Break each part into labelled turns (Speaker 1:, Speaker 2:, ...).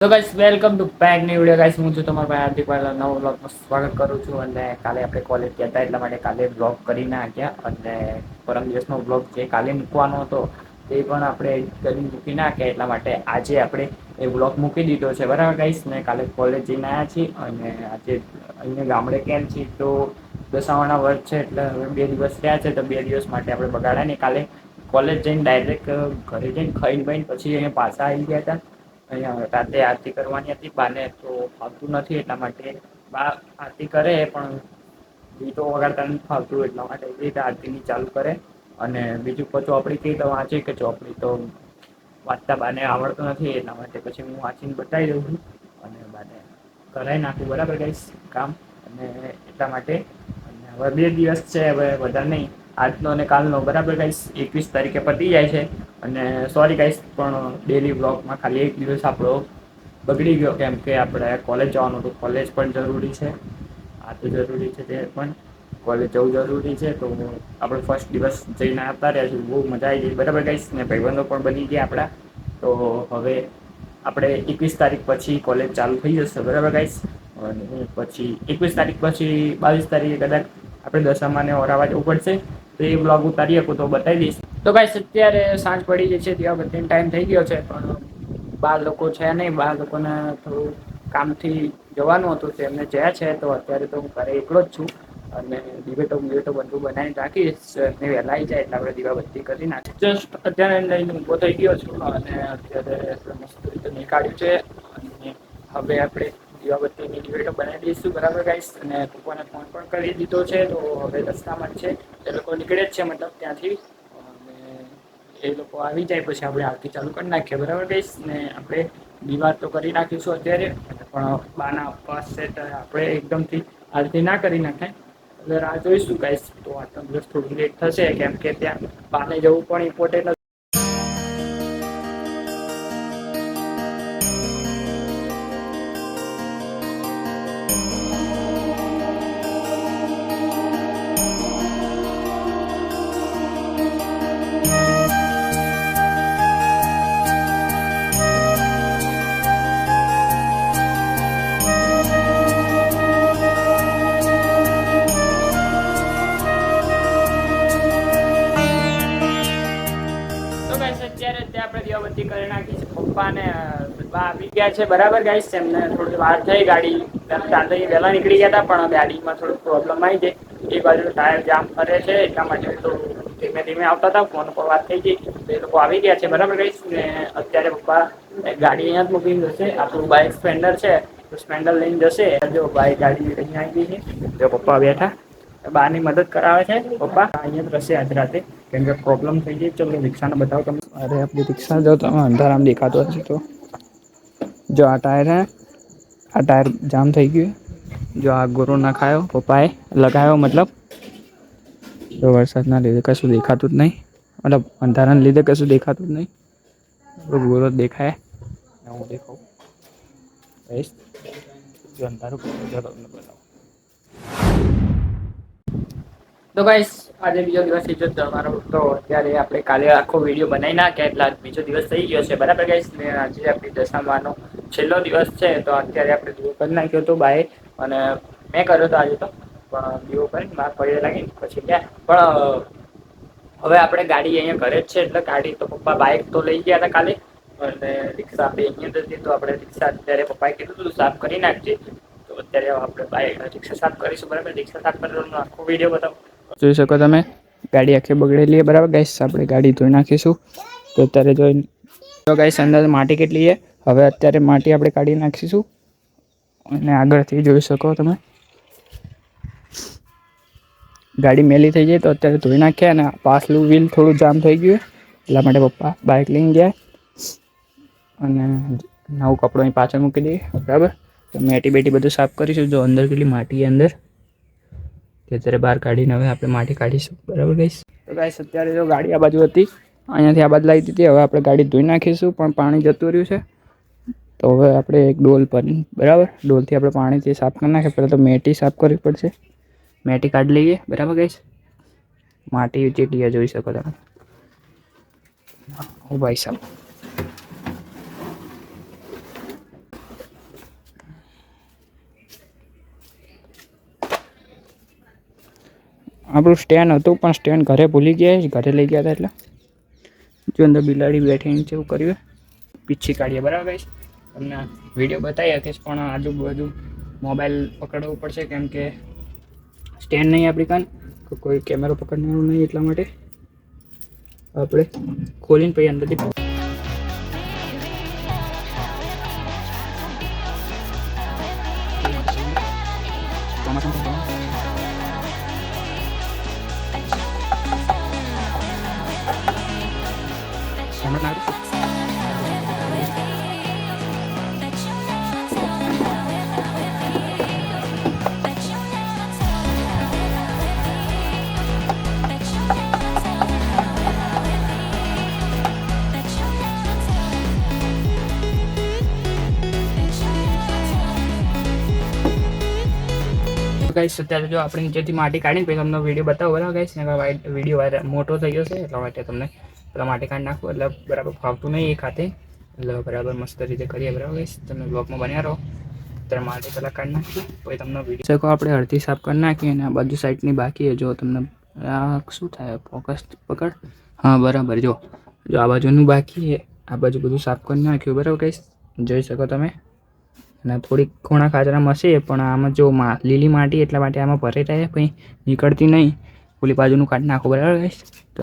Speaker 1: તો guys welcome to back new video guys હું છું તમારો ભાઈ હાર્દિક વાલા નવો વ્લોગમાં સ્વાગત કરું છું અને કાલે આપણે કોલેજ ગયા હતા એટલા માટે કાલે વ્લોગ કરી નાખ્યા અને પરમ દિવસનો વ્લોગ જે કાલે મૂકવાનો હતો તે પણ આપણે કરી મૂકી નાખ્યા એટલા માટે આજે આપણે એ વ્લોગ મૂકી દીધો છે બરાબર ગાઈસ ને કાલે કોલેજ જઈને આવ્યા છીએ અને આજે અહીંયા ગામડે કેમ છીએ તો દશામાના વર્ત છે એટલે હવે 2 દિવસ થયા છે તો 2 દિવસ માટે આપણે બગાડ્યા નહીં કાલે કોલેજ જઈને ડાયરેક્ટ ઘરે જઈને ખાઈને પીને પછી અહીંયા પાછા આવી ગયા હતા અહીંયા રાતે આરતી કરવાની હતી બાને તો ફાવતું નથી એટલા માટે બા આરતી કરે પણ ગીતો વગાડતા નથી ફાવતું એટલા માટે એ રીતે આરતીની ચાલુ કરે અને બીજું ચોપડી કહી તો વાંચે કે ચોપડી તો વાંચતા બાને આવડતું નથી એટલા માટે પછી હું વાંચીને બતાવી દઉં છું અને બાને કરાવી નાખું બરાબર ગાઈસ કામ અને એટલા માટે હવે 2 દિવસ છે હવે વધારે નહીં આજનો અને કાલનો બરાબર ગાઈસ 21 તારીખે પતી જાય છે અને સોરી ગાઈસ પણ ડેલી બ્લોગમાં ખાલી એક દિવસ આપણો બગડી ગયો કેમ કે આપણે કોલેજ જવાનું હતું કોલેજ પણ જરૂરી છે આ તો જરૂરી છે તે પણ કોલેજ જવું જરૂરી છે તો આપણે ફર્સ્ટ દિવસ જઈને આવતા રહ્યા છું બહુ મજા આવી ગઈ બરાબર ગાઈસ ને ભાઈબંધો પણ બની ગયા આપણા તો હવે આપણે 21 તારીખ પછી કોલેજ ચાલુ થઈ જશે બરાબર ગાઈસ અને પછી 21 તારીખ પછી 22 તારીખે કદાચ આપણે દશામાને ઓરાવા જવું પડશે તો એ બ્લોગ ઉતારી શકું તો બતાવી દઈશ તો ગાઈસ અત્યારે સાંજ પડી ગઈ છે ત્યાં બધી ટાઈમ થઈ ગયો છે પણ 12 લોકો છે નહીં 12 લોકોને થોડું કામથી જવાનું હતું તો એમને જ્યાં છે તો અત્યારે તો હું ઘરે એકલો જ છું અને દિવેટો બધું બનાવીને રાખીશ ને વહેલા આવી જાય એટલે આપણે દીવાબત્તી કરી નાખીએ જસ્ટ અત્યારે લઈને ઊભો થઈ ગયો છું અને અત્યારે મસ્ત રીતે નીકાળ્યું છે અને હવે આપણે દીવાબત્તીની દિવેટો બનાવી દઈશું બરાબર ગાઈસ અને પપ્પાને ફોન પણ કરી દીધો છે તો હવે રસ્તામાં જ છે એ લોકો નીકળે જ છે મતલબ ત્યાંથી એ લોકો આવી જાય પછી આપણે આરતી ચાલુ કરી નાખીએ બરાબર ગાઈસ ને આપણે દીવા તો કરી નાખીશું અત્યારે પણ બાના ઉપવાસ છે તો આપણે એકદમથી આરતી ના કરી નાખાય એટલે રાહ જોઈશું ગાઈસ તો આજનો દિવસ થોડું લેટ થશે કેમ કે ત્યાં બાને જવું પણ ઇમ્પોર્ટન્ટ અત્યારે આપણે દીવાબત્તી કરી નાખી છે પપ્પાને બા આવી ગયા છે બરાબર ગાઈસ એમને થોડી વાર થઈ ગાડી ચાલતા વહેલા નીકળી ગયા હતા પણ ગાડીમાં થોડું પ્રોબ્લેમ આવી જાય એ બાજુ ટાયર જામ કરે છે એટલા માટે તો ધીમે ધીમે આવતા હતા ફોન પર વાત થઈ ગઈ તો એ લોકો આવી ગયા છે બરાબર ગાઈસ ને અત્યારે પપ્પા ગાડી અહીંયા જ મૂકીને જશે આપણું બાઇક સ્પ્લેન્ડર છે તો સ્પ્લેન્ડર લઈને જશે જો બાઇક ગાડી અહીંયા આવી ગઈ છે જો પપ્પા બેઠા બાની મદદ કરાવે છે પપ્પા અહીંયા જ રહેશે આજ રાતે કેમ કે પ્રોબ્લેમ થઈ ગઈ ચલો રિક્ષાને બતાવો તમે અરે આપણી રિક્ષા જો તમે અંધારામાં દેખાતો હશે તો જો આ ટાયર હે આ ટાયર જામ થઈ ગયું જો આ ગોરો નખાયો પપ્પાએ લગાવ્યો મતલબ તો વરસાદના લીધે કશું દેખાતું જ નહીં મતલબ અંધારાના લીધે કશું દેખાતું જ નહીં ગોરો દેખાય હું દેખાઉં જો અંધારું બતાવો તો ગાઈસ આજે બીજો દિવસ થઈ ગયો તમારો તો અત્યારે આપણે કાલે આખો વિડીયો બનાવી નાખ્યા એટલે આજ બીજો દિવસ થઈ ગયો છે બરાબર ગાઈસ ને આજે આપણી દશામાનો છેલ્લો દિવસ છે તો અત્યારે આપણે દીવો કરી નાખ્યો હતો બાય અને મેં કર્યો હતો આજે તો પણ દીવો કરીને બહાર પડ્યો લાગી પછી ગયા પણ હવે આપણે ગાડી અહીંયા ઘરે જ છે એટલે ગાડી તો પપ્પા બાઇક તો લઈ ગયા હતા કાલે અને રિક્ષા આપણે અહીંયા હતી તો આપણે રિક્ષા અત્યારે પપ્પાએ કીધું હતું સાફ કરી નાખજે તો અત્યારે આપણે બાઇક રિક્ષા સાફ કરીશું બરાબર રિક્ષા સાફ કરવાનો આખો વિડીયો બતાવો જોઈ શકો તમે ગાડી આખી બગડેલી બરાબર ગાઈસ આપણે ગાડી ધોઈ નાખીશું તો અત્યારે જોઈ તો ગાઈસ અંદર માટી કેટલી છે હવે અત્યારે માટી આપણે કાઢી નાખીશું અને આગળથી જોઈ શકો તમે ગાડી મેલી થઈ જાય તો અત્યારે ધોઈ નાખ્યા અને પાછલું વ્હીલ થોડું જામ થઈ ગયું એટલા માટે પપ્પા બાઇક લઈને ગયા અને નવું કપડું અહીં પાછળ મૂકી દઈએ બરાબર તો મેટી બેટી બધું સાફ કરીશું જો અંદર કેટલી માટી અંદર અત્યારે બહાર કાઢીને હવે આપણે માટી કાઢીશું બરાબર ગાઈસ તો ગાઈસ અત્યારે જો ગાડી આ બાજુ હતી અહીંયાથી આ બાજુ લાવી દીધી હવે આપણે ગાડી ધોઈ નાખીશું પણ પાણી જતું રહ્યું છે તો હવે આપણે એક ડોલ પર બરાબર ડોલથી આપણે પાણીથી સાફ કરી નાખીએ પહેલાં તો મેટી સાફ કરવી પડશે મેટી કાઢી લઈએ બરાબર ગાઈસ માટી ચેટીયા જોઈ શકો તમે ઓ ભાઈ સાહેબ આપણું સ્ટેન્ડ હતું પણ સ્ટેન્ડ ઘરે ભૂલી ગયા, ઘરે લઈ ગયા હતા. એટલે જો અંદર બિલાડી બેઠીને છે એવું કર્યું, પીછી કાઢીએ. બરાબર ગાઈસ, તમને વિડીયો બતાવી શકીશ પણ આજુબાજુ મોબાઈલ પકડવું પડશે કેમ કે સ્ટેન્ડ નહીં આપણી કાન, કોઈ કેમેરો પકડવાનું નહીં, એટલા માટે આપણે ખોલીને પછી અંદરથી ગાઈસ અત્યારે જો આપણે નીચેથી માટી કાઢીને પછી તમને વિડીયો બતાવો. બરાબર ગાઈસ, વિડીયો મોટો થઈ ગયો છે એટલા માટે તમને પેલા માટી કાઢી નાખવું, એટલે બરાબર ફાવતું નહીં એ ખાતે, એટલે બરાબર મસ્ત રીતે કરીએ. બરાબર ગાઈસ, તમે બ્લોગમાં બન્યા રહો. અત્યારે માટી પહેલાં કાઢી નાખીએ પછી તમને વિડીયો શકો. આપણે અડધી સાફ કરી નાખીએ અને આ બાજુ સાઈડની બાકી જો તમને આ શું થાય, ફોકસ પકડ. હા બરાબર, જો આ બાજુનું બાકી છે, આ બાજુ બધું સાફ કરી નાખ્યું. બરાબર ગાઈસ, જોઈ શકો તમે. અને થોડીક ખૂણા ખાચરા મસે પણ આમાં જો લીલી માટી એટલા માટે આમાં ભરી રહે, કંઈ નીકળતી નહીં. ઓલી બાજુનું કાઢી નાખો. બરાબર ગાઈસ, તો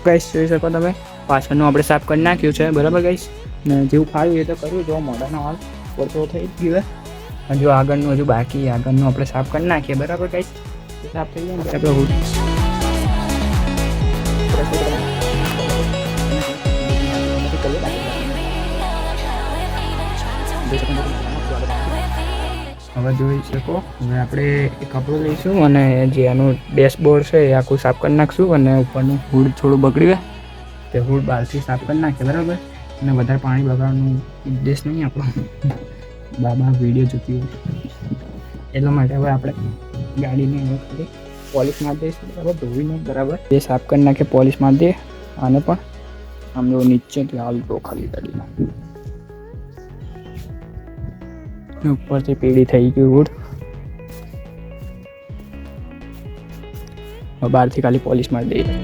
Speaker 1: ગાઈસ જોઈ શકો તમે પાછળનું આપણે સાફ કરી નાખ્યું છે. બરાબર ગાઈસ, ને જેવું ફાવ્યું એ તો કર્યું. જો મોઢાનો હાલ પડતો થઈ ગયો, અને જો આગળનું હજુ બાકી, આગળનું આપણે સાફ કરી નાખીએ. બરાબર ગાઈસ, સાફ થઈ જાય આપણે હવે જોઈ શકો. હવે આપણે કપડું લઈશું અને જે આનું ડેશબોર્ડ છે એ આખું સાફ કરી નાખશું, અને ઉપરનું હુડ થોડું બગડ્યું તે હુડ બહારથી સાફ કરી નાખીએ. બરાબર, અને વધારે પાણી બગાડવાનું ઉદ્દેશ નહીં આપણો, બાબા વિડીયો જોતી હોય એટલા માટે. હવે આપણે ગાડીને ખાલી પોલિશ મારી દઈશું. બરાબર, ધોઈને બરાબર એ સાફ કરી નાખીએ, પોલિશ મારી દઈએ. આને પણ આમ જો નીચેથી હાલ તો ખાલી ગાડીમાં ઉપરથી પીળી થઈ ગયું હુડ. બહારથી ખાલી પોલિશ મારી દઈએ.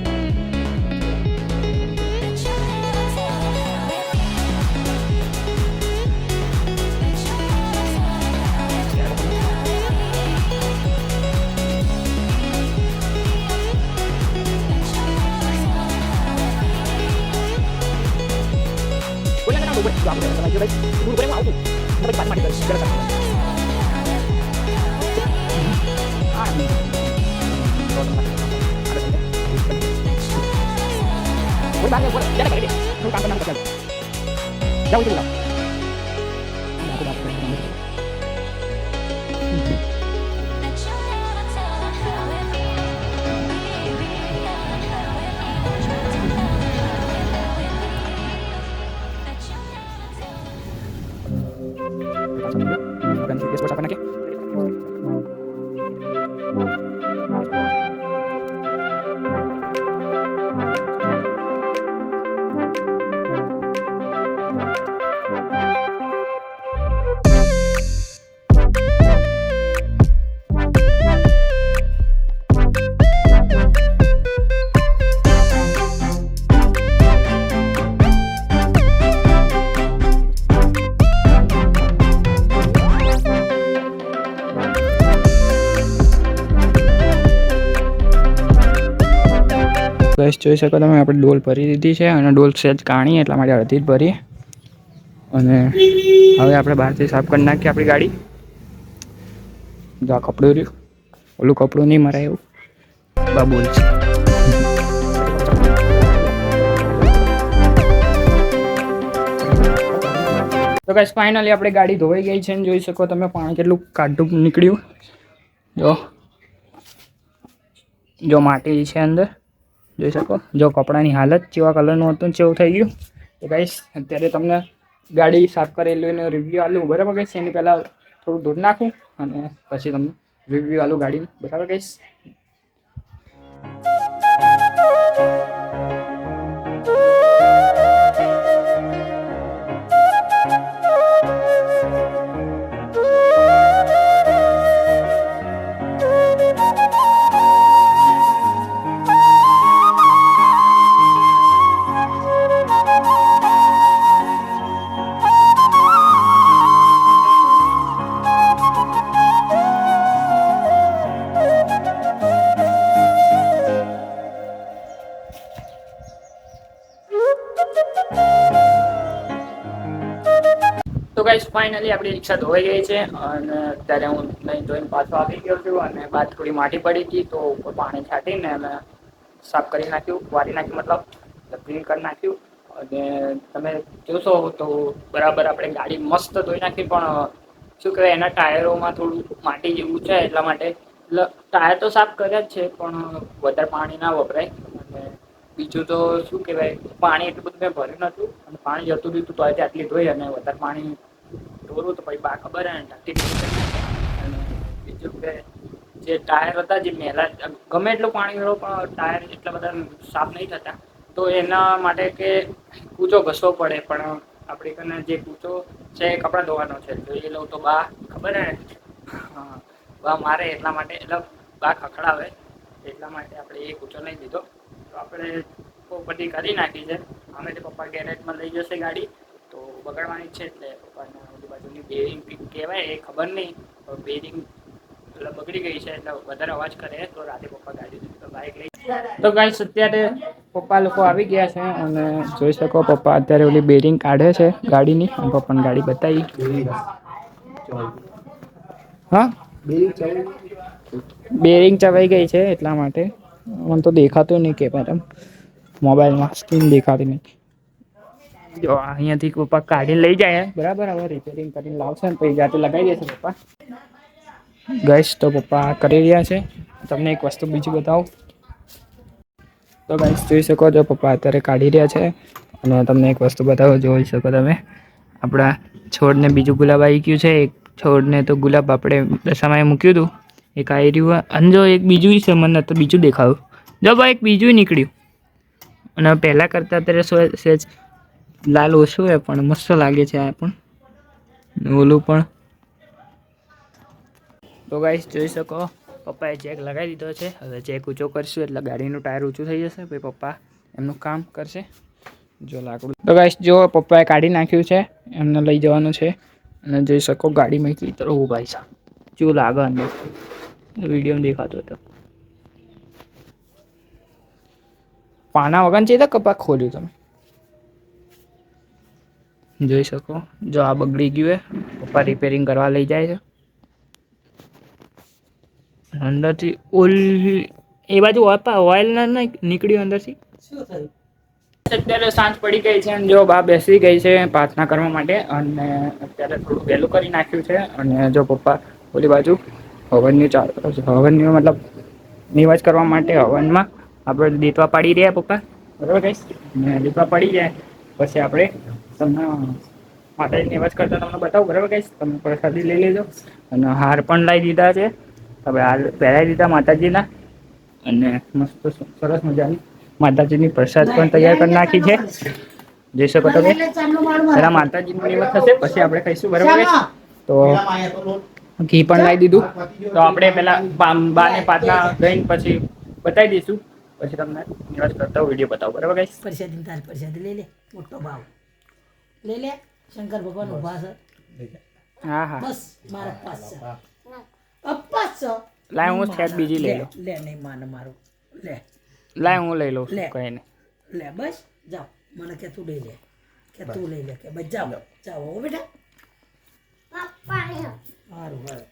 Speaker 1: ગાઈસ જોઈ શકો તમે આપણે ડોલ ભરી દીધી છે, અને ડોલ સેજ કાણી એટલા માટે અડધી જ ભરી. અને હવે આપણે બહારથી સાફ કરી નાખીએ આપણી ગાડી. જો આ કપડું રહ્યું, ઓલું કપડું નહીં મરાય એવું બાબુલ છે. તો ગાઈસ ફાઇનલી આપણે ગાડી ધોવાઈ ગઈ છે, જોઈ શકો તમે પાણી કેટલું કાઢું નીકળ્યું. જો માટી છે અંદર, જોઈ શકો. જો કપડાની હાલત કેવા કલરનું હતું, કેવું થઈ ગયું. તો ગાઈસ અત્યારે તમને ગાડી સાફ કરેલું એનો રિવ્યૂ આલું. બરાબર ગાઈસ, એની પહેલાં થોડું ધોઈ નાખું અને પછી તમને રિવ્યૂ આલું ગાડીનું. બરાબર ગાઈસ. ગાઈસ ફાઇનલી આપણી રિક્ષા ધોવાઈ ગઈ છે અને અત્યારે હું નહીં ધોઈને પાછો આવી ગયો છું અને બાદ થોડી માટી પડી હતી તો ઉપર પાણી છાંટીને અમે સાફ કરી નાખ્યું, વારી નાખ્યું, મતલબ ક્લીન કરી નાખ્યું. અને તમે જોશો તો બરાબર આપણે ગાડી મસ્ત ધોઈ નાખી, પણ શું કહેવાય એના ટાયરોમાં થોડું માટી જેવું છે એટલા માટે એટલે ટાયર તો સાફ કર્યા જ છે પણ વધારે પાણી ના વપરાય. અને બીજું તો શું કહેવાય પાણી એટલું બધું મેં ભર્યું નહોતું અને પાણી જતું રહ્યું તો આટલી ધોઈ અને વધારે પાણી ઢોરું તો પછી બા ખબર ને અને બીજું કે જે ટાયર હતા જે મેલા ગમે એટલું પાણી મેળવો પણ ટાયર એટલા બધા સાફ નહીં થતા તો એના માટે કે કૂચો ઘસવો પડે. પણ આપણી કને જે કૂચો છે એ કપડાં ધોવાનો છે તો એ લઉં તો બા ખબર ને બા મારે એટલા માટે એટલે બા ખખડાવે એટલા માટે આપણે એ કૂચો નહીં દીધો. તો આપણે બધી કરી નાખી છે. અમે તે પપ્પા ગેરેજમાં લઈ જશે ગાડી તો બગાડવાની છે એટલે પપ્પાને ઓલી બાજુની બેરિંગ કહેવાય એ ખબર નહીં બેરિંગ એટલે બગડી ગઈ છે એટલે વધારે અવાજ કરે તો રાતે પપ્પા ગાડી તો બાઇક લઈ તો ગાઈસ અત્યારે પપ્પા લોકો આવી ગયા છે અને જોઈ શકો પપ્પા અત્યારે ઓલી બેરિંગ કાઢે છે ગાડીની અને પપ્પાને ગાડી બતાવી. હા બેરિંગ ચવાઈ ગઈ છે એટલા માટે મને તો દેખાતું નહીં કે મેડમ મોબાઈલમાં સ્ક્રીન દેખાતી નહીં. જો અહીંયાથી પપ્પા કાઢીને લઈ જાય બરાબર, હવે રિપેરિંગ કરીને લાવશે ને પછી જાતે લગાવી દેશે પપ્પા. ગાઈસ તો પપ્પા કરી રહ્યા છે. તમને એક વસ્તુ બીજી બતાવું તો ગાઈસ જોઈ શકો છો પપ્પા અત્યારે કાઢી રહ્યા છે અને તમને એક વસ્તુ બતાવો જોઈ શકો તમે આપણા છોડને બીજું ગુલાબ આવી ગયું છે. એક છોડને તો ગુલાબ આપણે દશામાં મૂક્યું હતું એક આવી રહ્યું અને જો એક બીજું છે મને તો બીજું દેખાયું જો ભાઈ એક બીજું નીકળ્યું અને પહેલાં કરતાં અત્યારે સહેજ લાલ ઓછું હોય પણ મસ્ત લાગે છે આ પણ ઓલું પણ. તો ગાઈસ જોઈ શકો પપ્પાએ ચેક લગાવી દીધો છે. હવે ચેક ઊંચો કરશું એટલે ગાડીનું ટાયર ઊંચું થઈ જશે પછી પપ્પા એમનું કામ કરશે. જો લાકડું તો ગાઈસ જો પપ્પાએ કાઢી નાખ્યું છે એમને લઈ જવાનું છે અને જોઈ શકો ગાડીમાં એટલી તરફ ભાઈ સાહેબ જો લાગે અંદર વિડીયો દેખાતો હતો પાના વગર છે તો કપાક ખોલ્યું તમે જોઈ શકો. જો આ બગડી ગયું હે પપ્પા રિપેરિંગ કરવા લઈ જાય છે અંદરથી ઓઇલ એ બાજુ ઓઇલ ના નીકળ્યું અંદરથી. શું થયું અત્યારે સાંજ પડી ગઈ છે અને જો બા બેસી ગઈ છે પ્રાર્થના કરવા માટે અને અત્યારે થોડું વહેલું કરી નાખ્યું છે અને જો પપ્પા ઓલી બાજુ હવનની મતલબ નિવાસ કરવા માટે હવનમાં આપણે દીતવા પાડી રહ્યા પપ્પા બરાબર કહીશ ને દીતવા પડી જાય પછી આપણે તમને માતાજી નિવાસ કરતા તમને બતાવું બરાબર કહીશ. તમે પ્રસાદી લઈ લેજો અને હાર પણ લાવી દીધા છે હવે હાર પહેરાવી દીધા માતાજીના અને મસ્ત સરસ મજાની માતાજીની પ્રસાદ પણ તૈયાર કરી નાખી છે જોઈ શકો તમે. પહેલા માતાજીનું નિવાસ થશે પછી આપણે ખાઈશું બરાબર તો ઘી પણ લાવી દીધું તો આપણે પેલા બાને પાટના ગઈને પછી બતાવી દઈશું પછી તમને નિવાસ કરતા વિડીયો બતાવો બરાબર ગાઈસ.
Speaker 2: પ્રસાદી તાર પ્રસાદી લઈ લે મોટો ભાવ લઈ લે શંકર ભગવાન ઉભા છે.
Speaker 1: હા હા
Speaker 2: બસ મારા પાસ છે અપ્પાસ છે
Speaker 1: લાય હું સેટ બીજી લઈ લો
Speaker 2: લે નહીં માને મારું લે
Speaker 1: લાય હું લઈ લઉં
Speaker 2: લે
Speaker 1: કઈ નહીં
Speaker 2: લે બસ જાઓ મને કે તું લઈ લે કે તું લઈ લે કે બસ જાઓ જાઓ હો બેટા સારું સારું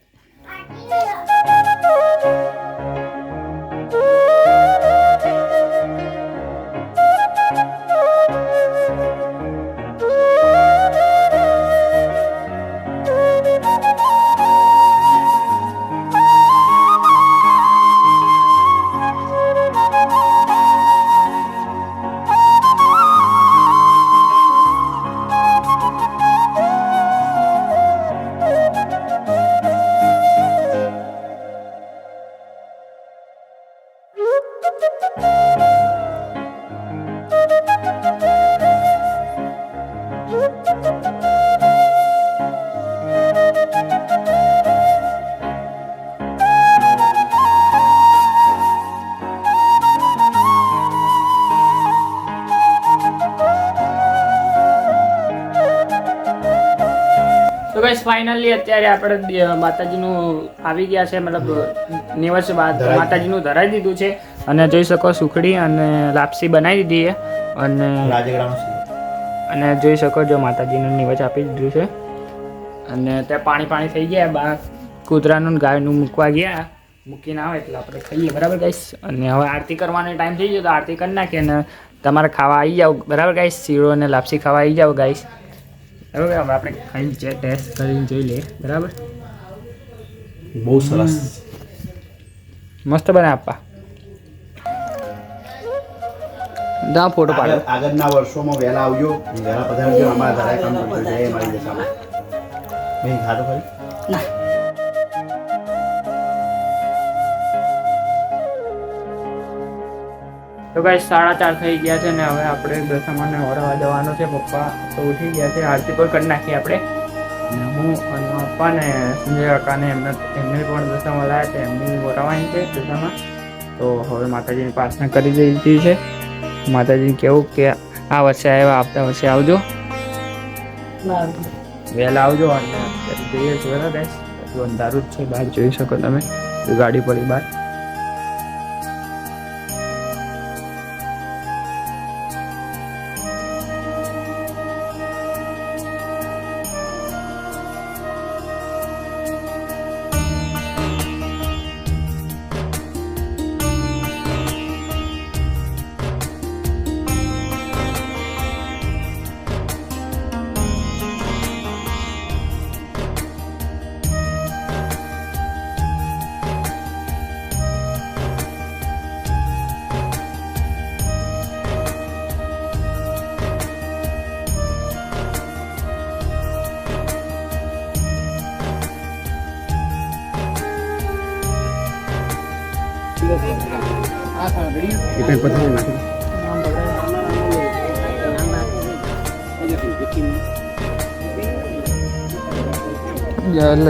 Speaker 1: તો ગાઈસ ફાઇનલી અત્યારે આપણે માતાજીનું આવી ગયા છે મતલબ નિવાસ માતાજીનું ધરાવી દીધું છે અને જોઈ શકો સુખડી અને લાપસી બનાવી દીધી છે અને જોઈ શકો જો માતાજીનું નિવાસ આપી દીધું છે અને ત્યાં પાણી થઈ ગયા, બહાર કૂતરાનું ને ગાયનું મૂકવા ગયા, મૂકીને આવે એટલે આપણે ખાઈએ. બરાબર ગાઈસ. અને હવે આરતી કરવાનો ટાઈમ થઈ ગયો તો આરતી કરી નાખીએ અને તમારે ખાવા આવી જાઓ. બરાબર ગાઈસ. શીરો અને લાપસી ખાવા આવી જાઓ ગાઈસ. બરાબર. હવે આપણે ખાઈને ટેસ્ટ કરીને જોઈ લઈએ. બરાબર.
Speaker 3: બહુ સરસ,
Speaker 1: મસ્ત બને આપા. દા ફોટો પાડો.
Speaker 3: આગળના વર્ષોમાં વહેલા આવજો, વહેલા પધારજો. અમારા ઘરે કામ કરજો. જય મારી દશામાં. નહીં ખાતો ખરી?
Speaker 2: ના
Speaker 1: તો ગાઈસ 4:30 થઈ ગયા છે ને હવે આપણે દશામાને વરાવા જવાનું છે. પપ્પા તો ઉઠી ગયા છે. આરતી પણ કરી નાખી આપણે. અને હું અને પપ્પા ને સંજય કાકાને એમને પણ દશામાં લાવ્યા છે. એમની વરાવાની છે દશામાં. તો હવે માતાજીની પ્રાર્થના કરી દીધી છે. માતાજીને કહેવું કે આ વર્ષે આવ્યા, આવતા વર્ષે આવજો, વહેલા આવજો. અને જઈએ છીએ. બરાબર ગાઈસ. એટલું અંધારું જ છે, બહાર જોઈ શકો તમે. ગાડી પડી બહાર.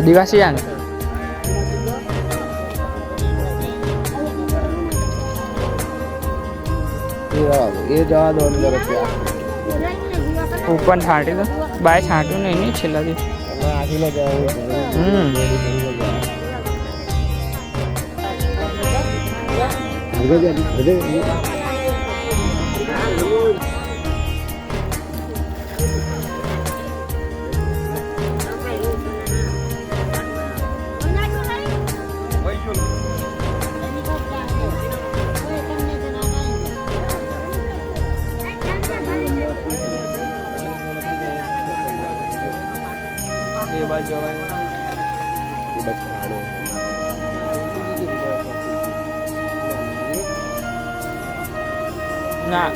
Speaker 1: દિવાસી યાર
Speaker 4: એ જવા દો અંદર
Speaker 1: ઉપર છાંટી દો. બાય છાંટ્યું નહીં છેલ્લાથી.
Speaker 4: આખી
Speaker 1: એ બાજુ ના